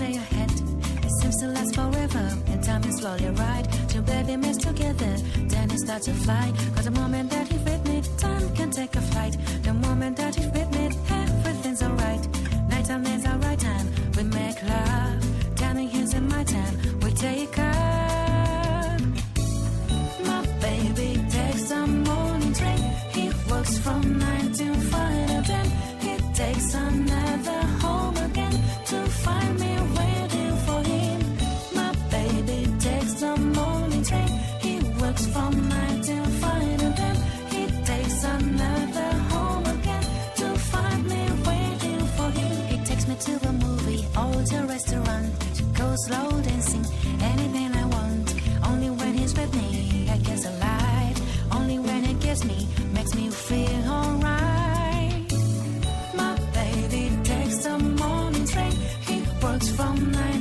lay ahead. It seems to last forever, and time is slowly right. Two baby mess together, then it starts to fly. Cause the moment that he with me, time can take a flight. The moment that he's with me, everything's alright. Nighttime is our right time, we make love. Turning his in my time, we take up. My baby takes a morning train. He works from 9 to 5 and then he takes another home again to find me waiting for him. My baby takes a morning train. He works from 9 to 5 and then he takes another home again to find me waiting for him. He takes me to a movie or to a restaurant, to go slow dancing, anything I want. Only when he's with me, I guess alive. Only when he gives me, makes me feel alright. My baby takes the morning train. He works from 9